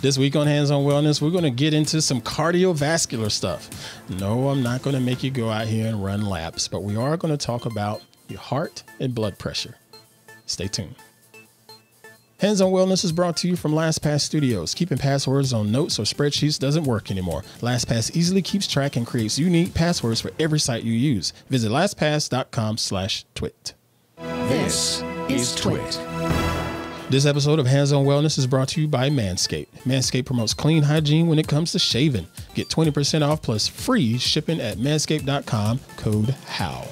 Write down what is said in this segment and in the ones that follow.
This week on Hands on Wellness, we're going to get into some cardiovascular stuff. No, I'm not going to make you go out here and run laps, but we are going to talk about your heart and blood pressure. Stay tuned. Hands on Wellness is brought to you from LastPass Studios. Keeping passwords on notes or spreadsheets doesn't work anymore. LastPass easily keeps track and creates unique passwords for every site you use. Visit lastpass.com/twit. This is TWiT. This episode of Hands on Wellness is brought to you by Manscape. Manscape promotes clean hygiene when it comes to shaving. Get 20% off plus free shipping at manscape.com, code HOW.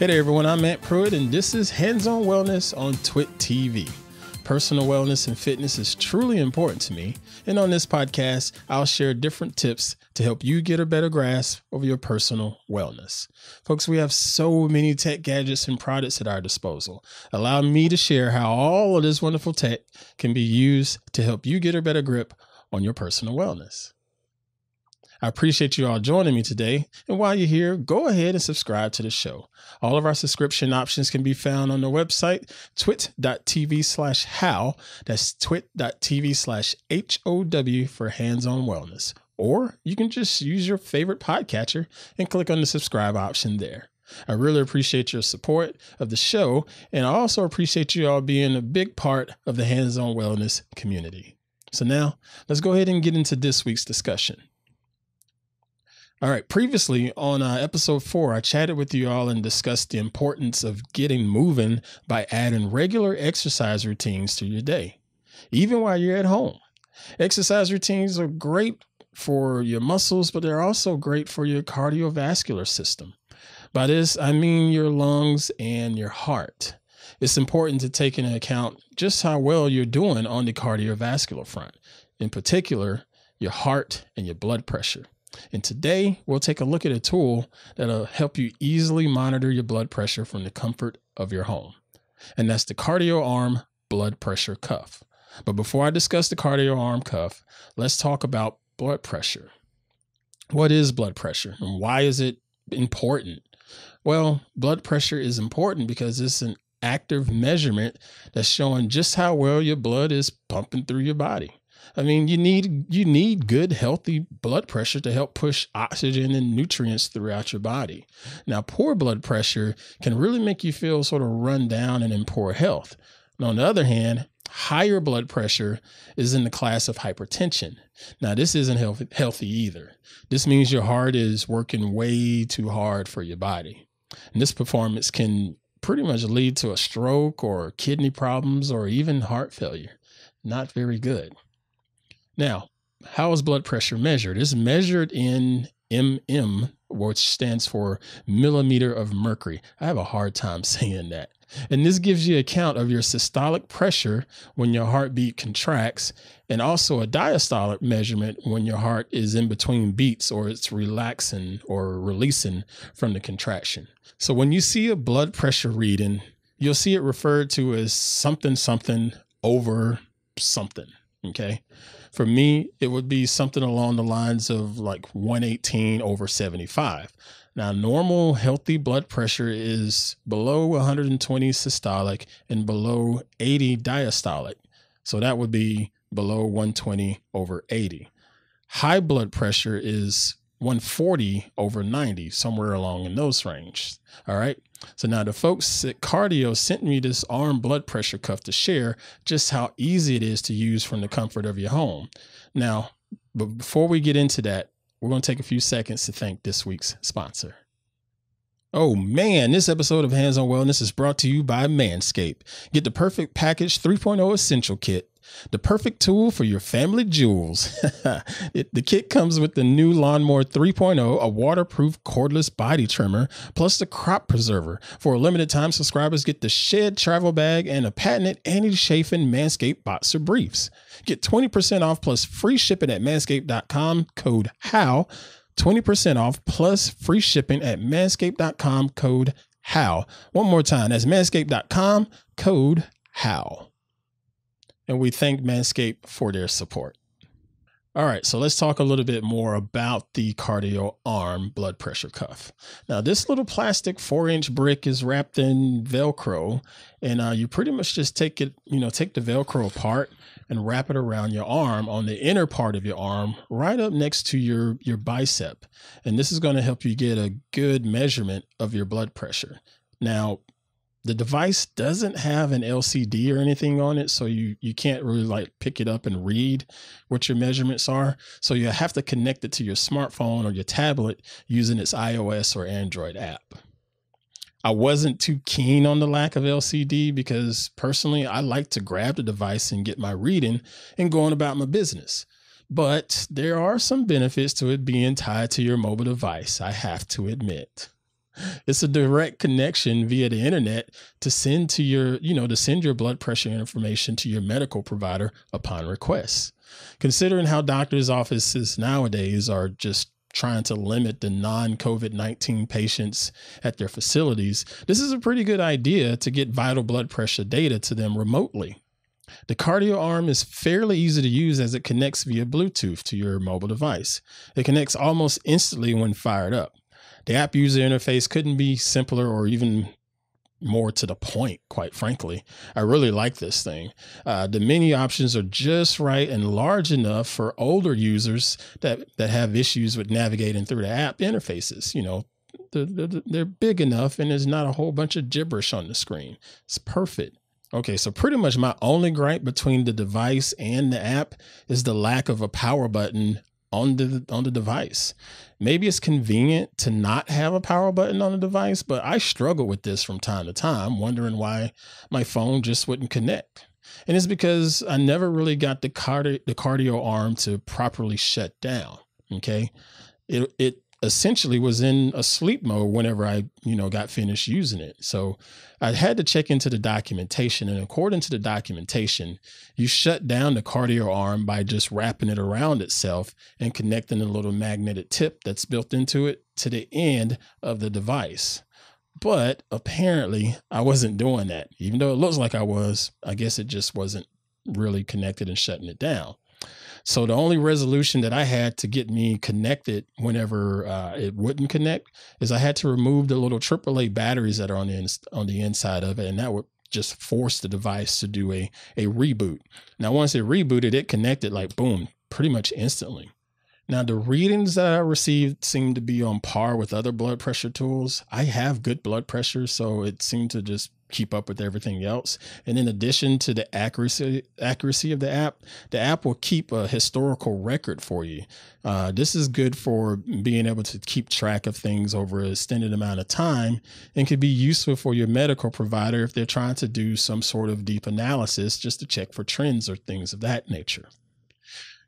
Hey there everyone, I'm Pruitt and this is Hands on Wellness on TWiT TV. Personal wellness and fitness is truly important to me, and on this podcast, I'll share different tips to help you get a better grasp of your personal wellness. Folks, we have so many tech gadgets and products at our disposal. Allow me to share how all of this wonderful tech can be used to help you get a better grip on your personal wellness. I appreciate you all joining me today. And while you're here, go ahead and subscribe to the show. All of our subscription options can be found on the website, twit.tv/how. That's twit.tv/HOW for Hands on Wellness. Or you can just use your favorite podcatcher and click on the subscribe option there. I really appreciate your support of the show. And I also appreciate you all being a big part of the Hands on Wellness community. So now let's go ahead and get into this week's discussion. All right. Previously on episode 4, I chatted with you all and discussed the importance of getting moving by adding regular exercise routines to your day, even while you're at home. Exercise routines are great for your muscles, but they're also great for your cardiovascular system. By this, I mean your lungs and your heart. It's important to take into account just how well you're doing on the cardiovascular front, in particular, your heart and your blood pressure. And today we'll take a look at a tool that'll help you easily monitor your blood pressure from the comfort of your home. And that's the Qardio ARM blood pressure cuff. But before I discuss the Qardio ARM cuff, let's talk about blood pressure. What is blood pressure and why is it important? Well, blood pressure is important because it's an active measurement that's showing just how well your blood is pumping through your body. I mean, you need good, healthy blood pressure to help push oxygen and nutrients throughout your body. Now, poor blood pressure can really make you feel sort of run down and in poor health. And on the other hand, higher blood pressure is in the class of hypertension. Now, this isn't healthy either. This means your heart is working way too hard for your body. And this performance can pretty much lead to a stroke or kidney problems or even heart failure. Not very good. Now, how is blood pressure measured? It's measured in mm, which stands for millimeter of mercury. I have a hard time saying that. And this gives you a count of your systolic pressure when your heartbeat contracts, and also a diastolic measurement when your heart is in between beats or it's relaxing or releasing from the contraction. So when you see a blood pressure reading, you'll see it referred to as something over something. Okay. For me, it would be something along the lines of like 118 over 75. Now, normal healthy blood pressure is below 120 systolic and below 80 diastolic. So that would be below 120 over 80. High blood pressure is 140 over 90, somewhere along in those range. All right. So now the folks at Qardio sent me this ARM blood pressure cuff to share just how easy it is to use from the comfort of your home. Now, but before we get into that, we're going to take a few seconds to thank this week's sponsor. Oh man, this episode of Hands on Wellness is brought to you by Manscape. Get the perfect package 3.0 essential kit. The perfect tool for your family jewels. The kit comes with the new Lawnmower 3.0, a waterproof cordless body trimmer, plus the crop preserver. For a limited time, subscribers get the Shed travel bag and a patented anti-chafing Manscaped boxer briefs. Get 20% off plus free shipping at manscaped.com, code HOW. 20% off plus free shipping at manscaped.com, code HOW. One more time, that's manscaped.com, code HOW. And we thank Manscaped for their support. All right, so let's talk a little bit more about the Qardio ARM blood pressure cuff. Now, this little plastic 4-inch brick is wrapped in Velcro, and you pretty much just take it, take the Velcro apart and wrap it around your arm on the inner part of your arm, right up next to your bicep. And this is going to help you get a good measurement of your blood pressure. Now, the device doesn't have an LCD or anything on it, so you can't really like pick it up and read what your measurements are. So you have to connect it to your smartphone or your tablet using its iOS or Android app. I wasn't too keen on the lack of LCD because personally, I like to grab the device and get my reading and going about my business. But there are some benefits to it being tied to your mobile device, I have to admit. It's a direct connection via the internet to send to your, to send your blood pressure information to your medical provider upon request. Considering how doctors' offices nowadays are just trying to limit the non-COVID-19 patients at their facilities, this is a pretty good idea to get vital blood pressure data to them remotely. The Qardio ARM is fairly easy to use as it connects via Bluetooth to your mobile device. It connects almost instantly when fired up. The app user interface couldn't be simpler or even more to the point, quite frankly. I really like this thing. The menu options are just right and large enough for older users that have issues with navigating through the app interfaces. They're big enough and there's not a whole bunch of gibberish on the screen. It's perfect. Okay, so pretty much my only gripe between the device and the app is the lack of a power button on the device. Maybe it's convenient to not have a power button on the device, but I struggle with this from time to time, wondering why my phone just wouldn't connect. And it's because I never really got the Qardio ARM to properly shut down. Okay. It essentially was in a sleep mode whenever I, got finished using it. So I had to check into the documentation, and according to the documentation, you shut down the Qardio ARM by just wrapping it around itself and connecting a little magnetic tip that's built into it to the end of the device. But apparently I wasn't doing that. Even though it looks like I was, I guess it just wasn't really connected and shutting it down. So the only resolution that I had to get me connected whenever it wouldn't connect is I had to remove the little AAA batteries that are on the inside of it. And that would just force the device to do a reboot. Now, once it rebooted, it connected like boom, pretty much instantly. Now, the readings that I received seemed to be on par with other blood pressure tools. I have good blood pressure, so it seemed to just keep up with everything else. And in addition to the accuracy of the app will keep a historical record for you. This is good for being able to keep track of things over an extended amount of time, and could be useful for your medical provider if they're trying to do some sort of deep analysis just to check for trends or things of that nature.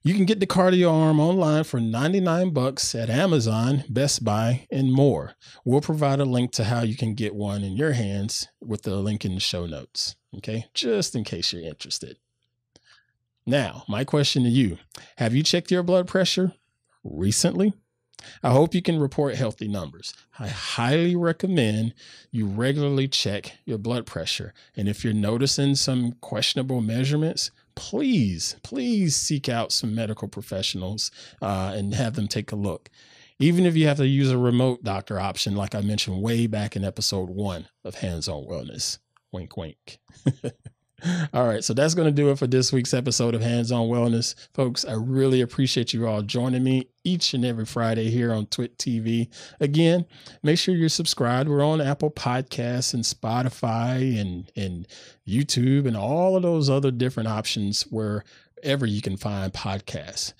You can get the Qardio ARM online for $99 at Amazon, Best Buy, and more. We'll provide a link to how you can get one in your hands with the link in the show notes. Okay, just in case you're interested. Now, my question to you, have you checked your blood pressure recently? I hope you can report healthy numbers. I highly recommend you regularly check your blood pressure. And if you're noticing some questionable measurements, please seek out some medical professionals and have them take a look. Even if you have to use a remote doctor option, like I mentioned way back in episode 1 of Hands on Wellness. Wink, wink. All right, so that's going to do it for this week's episode of Hands on Wellness. Folks, I really appreciate you all joining me each and every Friday here on TWiT TV. Again, make sure you're subscribed. We're on Apple Podcasts and Spotify and YouTube and all of those other different options wherever you can find podcasts.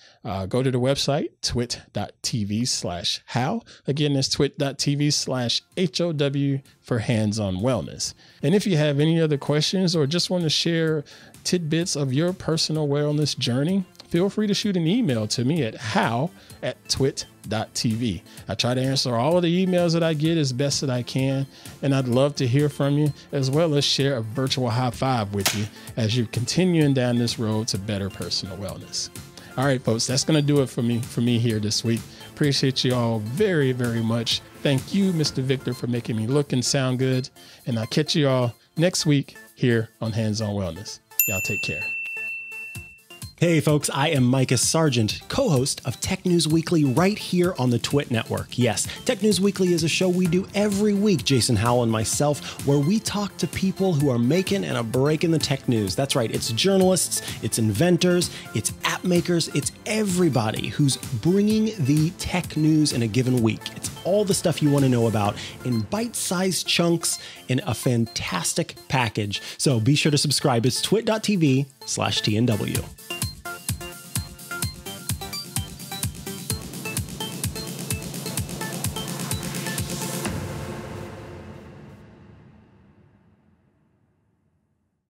Go to the website, twit.tv/how. Again, that's twit.tv/HOW for Hands on Wellness. And if you have any other questions or just want to share tidbits of your personal wellness journey, feel free to shoot an email to me at how@twit.tv. I try to answer all of the emails that I get as best that I can, and I'd love to hear from you, as well as share a virtual high five with you as you're continuing down this road to better personal wellness. All right, folks, that's going to do it for me here this week. Appreciate you all very, very much. Thank you, Mr. Victor, for making me look and sound good. And I'll catch you all next week here on Hands on Wellness. Y'all take care. Hey folks, I am Micah Sargent, co-host of Tech News Weekly right here on the TWiT network. Yes, Tech News Weekly is a show we do every week, Jason Howell and myself, where we talk to people who are making and a breaking the tech news. That's right, it's journalists, it's inventors, it's app makers, it's everybody who's bringing the tech news in a given week. It's all the stuff you want to know about in bite-sized chunks in a fantastic package. So be sure to subscribe. It's twit.tv/TNW.